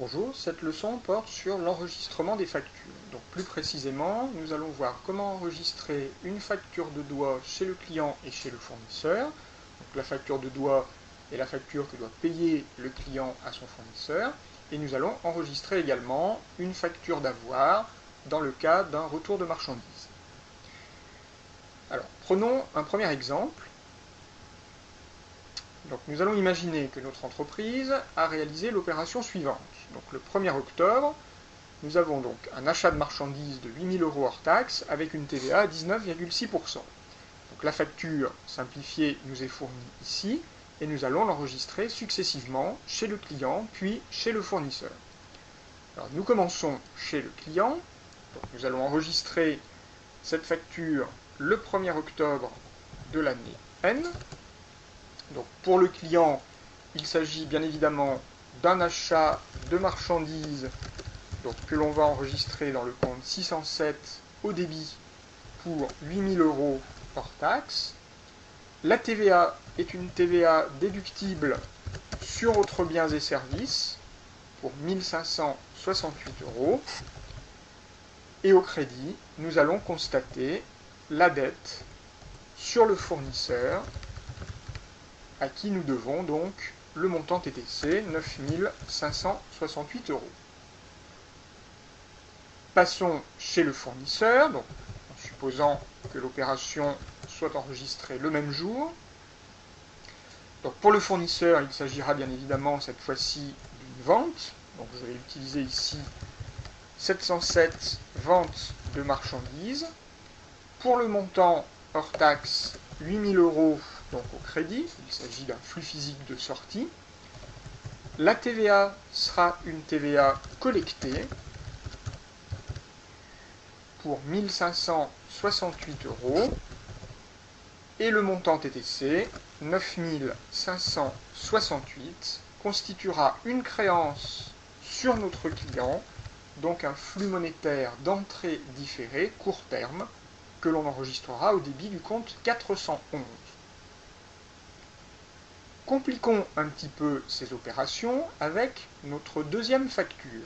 Bonjour, cette leçon porte sur l'enregistrement des factures. Donc plus précisément, nous allons voir comment enregistrer une facture de doigt chez le client et chez le fournisseur. Donc la facture de doigt est la facture que doit payer le client à son fournisseur. Et nous allons enregistrer également une facture d'avoir dans le cas d'un retour de marchandises. Alors, prenons un premier exemple. Donc nous allons imaginer que notre entreprise a réalisé l'opération suivante. Donc le 1er octobre, nous avons donc un achat de marchandises de 8 000 € hors taxe avec une TVA à 19,6%. Donc la facture simplifiée nous est fournie ici et nous allons l'enregistrer successivement chez le client puis chez le fournisseur. Alors nous commençons chez le client. Donc, nous allons enregistrer cette facture le 1er octobre de l'année N. Donc pour le client, il s'agit bien évidemment d'un achat de marchandises que l'on va enregistrer dans le compte 607 au débit pour 8 000 € hors taxe. La TVA est une TVA déductible sur autres biens et services pour 1 568 €. Et au crédit, nous allons constater la dette sur le fournisseur à qui nous devons donc le montant TTC, 9 568 €. Passons chez le fournisseur, donc, en supposant que l'opération soit enregistrée le même jour. Donc, pour le fournisseur, il s'agira bien évidemment cette fois-ci d'une vente. Donc, je vais utiliser ici 707 ventes de marchandises. Pour le montant hors taxe, 8 000 € donc au crédit, il s'agit d'un flux physique de sortie. La TVA sera une TVA collectée pour 1 568 € et le montant TTC, 9 568, constituera une créance sur notre client, donc un flux monétaire d'entrée différée, court terme, que l'on enregistrera au débit du compte 411. Compliquons un petit peu ces opérations avec notre deuxième facture.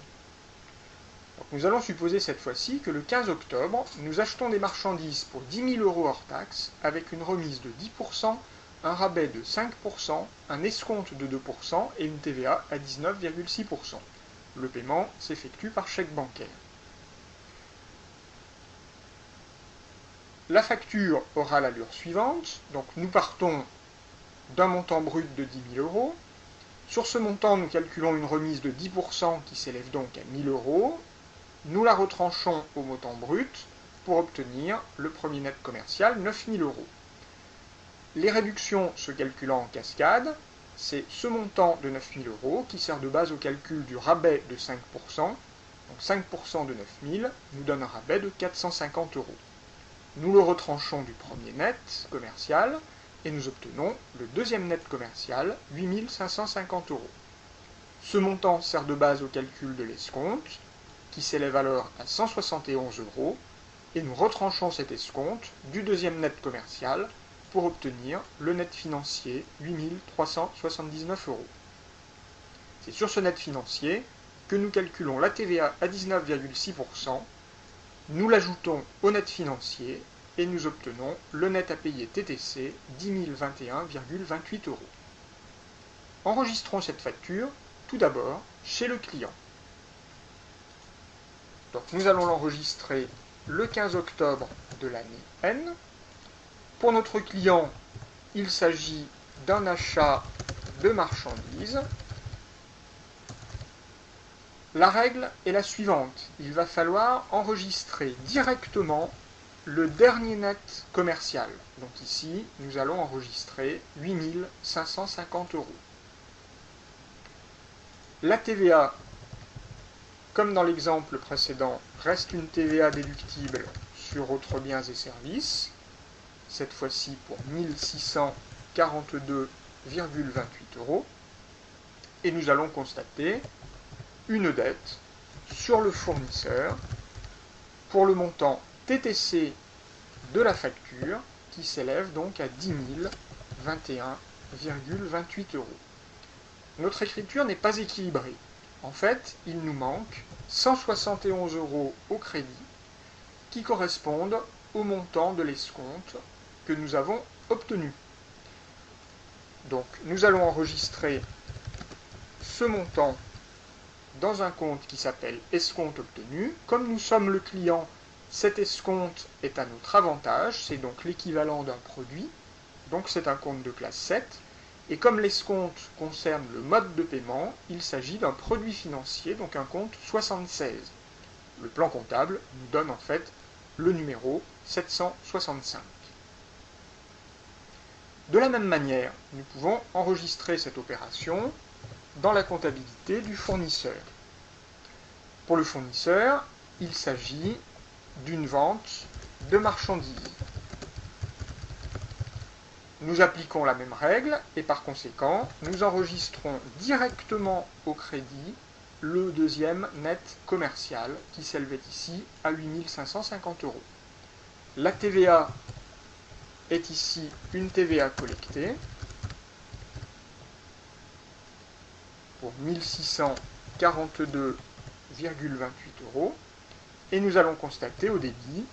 Donc nous allons supposer cette fois-ci que le 15 octobre, nous achetons des marchandises pour 10 000 € hors taxe avec une remise de 10%, un rabais de 5%, un escompte de 2% et une TVA à 19,6%. Le paiement s'effectue par chèque bancaire. La facture aura l'allure suivante. Donc nous partons d'un montant brut de 10 000 €. Sur ce montant, nous calculons une remise de 10% qui s'élève donc à 1 000 €. Nous la retranchons au montant brut pour obtenir le premier net commercial, 9 000 €. Les réductions se calculant en cascade, c'est ce montant de 9 000 € qui sert de base au calcul du rabais de 5%. Donc 5% de 9 000 nous donne un rabais de 450 €. Nous le retranchons du premier net commercial et nous obtenons le deuxième net commercial, 8 550 €. Ce montant sert de base au calcul de l'escompte, qui s'élève alors à 171 € et nous retranchons cet escompte du deuxième net commercial pour obtenir le net financier, 8 379 €. C'est sur ce net financier que nous calculons la TVA à 19,6%, nous l'ajoutons au net financier et nous obtenons le net à payer TTC, 10 021,28 €. Enregistrons cette facture tout d'abord chez le client. Donc nous allons l'enregistrer le 15 octobre de l'année N. Pour notre client, il s'agit d'un achat de marchandises. La règle est la suivante. Il va falloir enregistrer directement le dernier net commercial. Donc ici, nous allons enregistrer 8 550 €. La TVA, comme dans l'exemple précédent, reste une TVA déductible sur autres biens et services, cette fois-ci pour 1 642,28 €. Et nous allons constater une dette sur le fournisseur pour le montant TTC de la facture qui s'élève donc à 10 021,28 €. Notre écriture n'est pas équilibrée. En fait, il nous manque 171 € au crédit qui correspondent au montant de l'escompte que nous avons obtenu. Donc, nous allons enregistrer ce montant dans un compte qui s'appelle escompte obtenu. Comme nous sommes le client, cet escompte est à notre avantage, c'est donc l'équivalent d'un produit, donc c'est un compte de classe 7. Et comme l'escompte concerne le mode de paiement, il s'agit d'un produit financier, donc un compte 76. Le plan comptable nous donne en fait le numéro 765. De la même manière, nous pouvons enregistrer cette opération dans la comptabilité du fournisseur. Pour le fournisseur, il s'agit d'une vente de marchandises. Nous appliquons la même règle et par conséquent, nous enregistrons directement au crédit le deuxième net commercial qui s'élevait ici à 8 550 €. La TVA est ici une TVA collectée pour 1642,28 € et nous allons constater au débit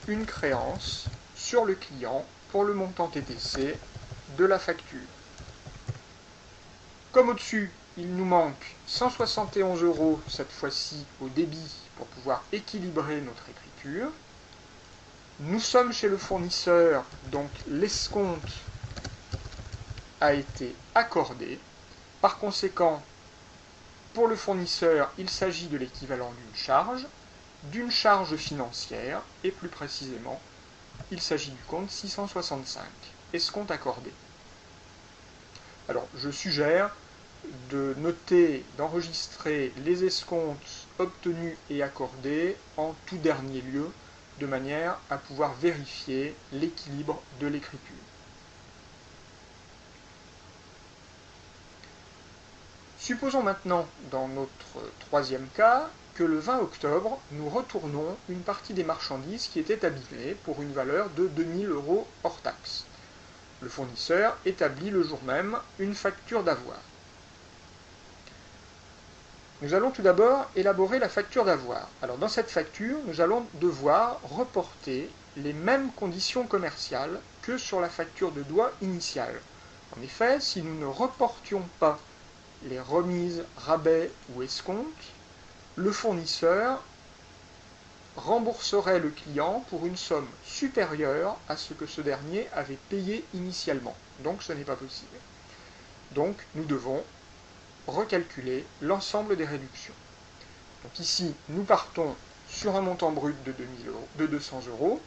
une créance sur le client pour le montant TTC de la facture. Comme au-dessus, il nous manque 171 € cette fois-ci au débit pour pouvoir équilibrer notre écriture. Nous sommes chez le fournisseur, donc l'escompte a été accordé. Par conséquent, pour le fournisseur, il s'agit de l'équivalent d'une charge financière, et plus précisément, il s'agit du compte 665, escompte accordé. Alors, je suggère de noter, d'enregistrer les escomptes obtenus et accordés en tout dernier lieu, de manière à pouvoir vérifier l'équilibre de l'écriture. Supposons maintenant, dans notre troisième cas, que le 20 octobre, nous retournons une partie des marchandises qui étaient abîmées pour une valeur de 2 000 € hors taxe. Le fournisseur établit le jour même une facture d'avoir. Nous allons tout d'abord élaborer la facture d'avoir. Alors dans cette facture, nous allons devoir reporter les mêmes conditions commerciales que sur la facture de doigt initiale. En effet, si nous ne reportions pas les remises, rabais ou escomptes, le fournisseur rembourserait le client pour une somme supérieure à ce que ce dernier avait payé initialement. Donc ce n'est pas possible. Donc nous devons recalculer l'ensemble des réductions. Donc ici, nous partons sur un montant brut de 200 €,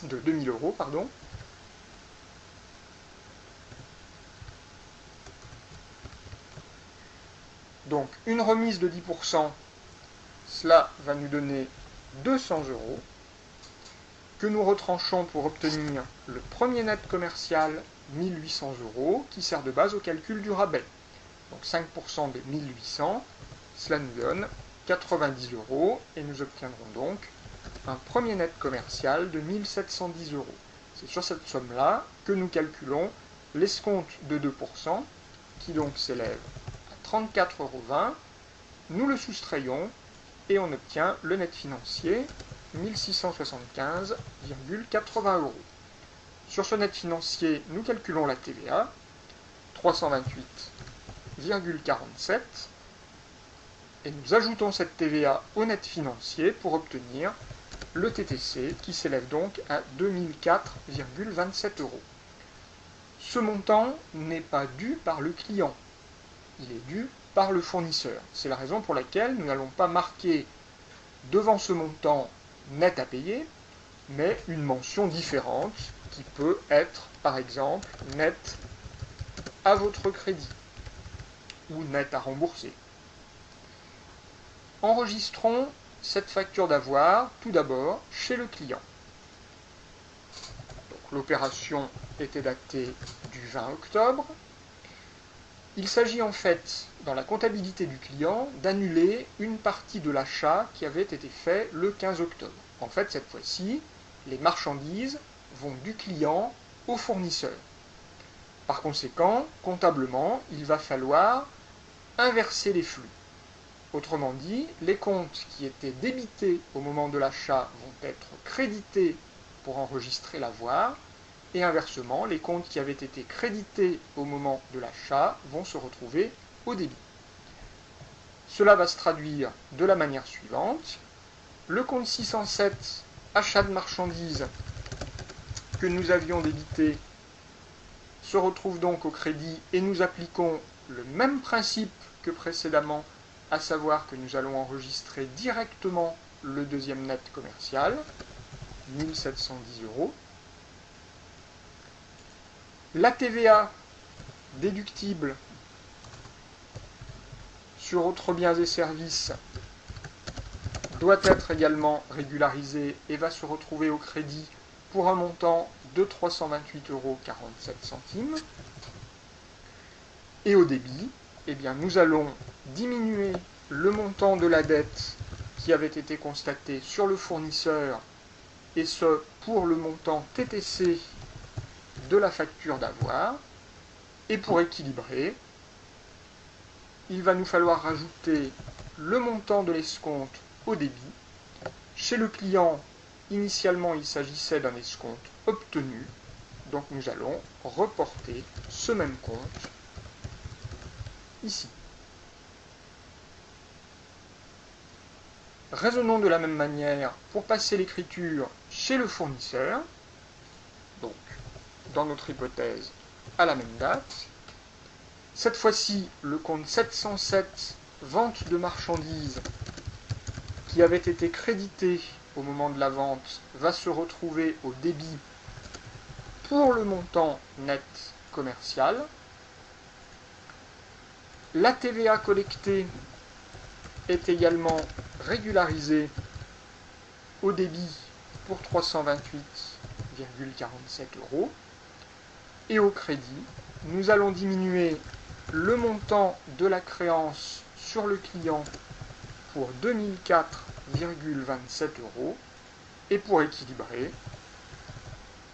de 2000 €, pardon. Donc une remise de 10%, cela va nous donner 200 € que nous retranchons pour obtenir le premier net commercial, 1800 €, qui sert de base au calcul du rabais. Donc 5% de 1800, cela nous donne 90 € et nous obtiendrons donc un premier net commercial de 1710 €. C'est sur cette somme-là que nous calculons l'escompte de 2%, qui donc s'élève à 34,20 €. Nous le soustrayons et on obtient le net financier, 1675,80 €. Sur ce net financier, nous calculons la TVA, 328,47 €, et nous ajoutons cette TVA au net financier pour obtenir le TTC qui s'élève donc à 2004,27 €. Ce montant n'est pas dû par le client, il est dû par le fournisseur. C'est la raison pour laquelle nous n'allons pas marquer devant ce montant net à payer, mais une mention différente qui peut être, par exemple, net à votre crédit ou net à rembourser. Enregistrons cette facture d'avoir tout d'abord chez le client. L'opération était datée du 20 octobre. Il s'agit en fait, dans la comptabilité du client, d'annuler une partie de l'achat qui avait été fait le 15 octobre. En fait, cette fois-ci, les marchandises vont du client au fournisseur. Par conséquent, comptablement, il va falloir inverser les flux. Autrement dit, les comptes qui étaient débités au moment de l'achat vont être crédités pour enregistrer l'avoir, et inversement, les comptes qui avaient été crédités au moment de l'achat vont se retrouver au débit. Cela va se traduire de la manière suivante. Le compte 607, achat de marchandises, que nous avions débité, se retrouve donc au crédit et nous appliquons le même principe que précédemment, à savoir que nous allons enregistrer directement le deuxième net commercial, 1710 €. La TVA déductible sur autres biens et services doit être également régularisée et va se retrouver au crédit pour un montant de 328,47 €. Et au débit, eh bien, nous allons diminuer le montant de la dette qui avait été constaté sur le fournisseur, et ce pour le montant TTC de la facture d'avoir. Et pour équilibrer, il va nous falloir rajouter le montant de l'escompte au débit. Chez le client, initialement, il s'agissait d'un escompte obtenu, donc nous allons reporter ce même compte ici. Raisonnons de la même manière pour passer l'écriture chez le fournisseur, donc dans notre hypothèse à la même date. Cette fois-ci, le compte 707, vente de marchandises, qui avait été crédité au moment de la vente, va se retrouver au débit pour le montant net commercial. La TVA collectée est également régularisée au débit pour 328,47 €. Et au crédit, nous allons diminuer le montant de la créance sur le client pour 2004,27 €. Et pour équilibrer,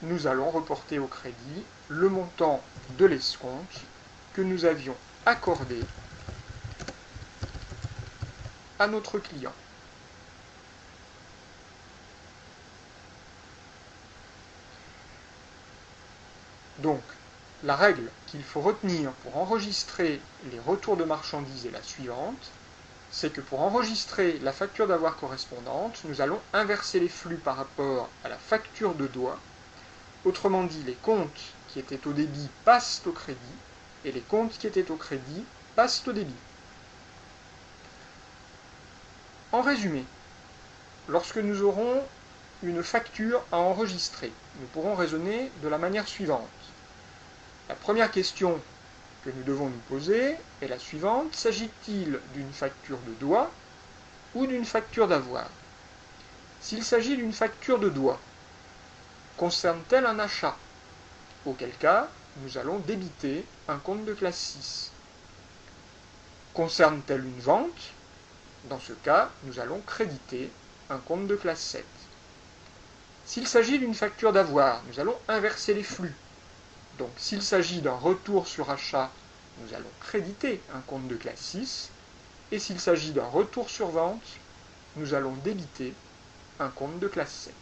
nous allons reporter au crédit le montant de l'escompte que nous avions accordé à notre client. Donc, la règle qu'il faut retenir pour enregistrer les retours de marchandises est la suivante, c'est que pour enregistrer la facture d'avoir correspondante, nous allons inverser les flux par rapport à la facture de doigt. Autrement dit, les comptes qui étaient au débit passent au crédit, et les comptes qui étaient au crédit passent au débit. En résumé, lorsque nous aurons une facture à enregistrer, nous pourrons raisonner de la manière suivante. La première question que nous devons nous poser est la suivante: s'agit-il d'une facture de doigt ou d'une facture d'avoir? S'il s'agit d'une facture de doigt, concerne-t-elle un achat? Auquel cas, nous allons débiter un compte de classe 6. Concerne-t-elle une vente? Dans ce cas, nous allons créditer un compte de classe 7. S'il s'agit d'une facture d'avoir, nous allons inverser les flux. Donc, s'il s'agit d'un retour sur achat, nous allons créditer un compte de classe 6. Et s'il s'agit d'un retour sur vente, nous allons débiter un compte de classe 7.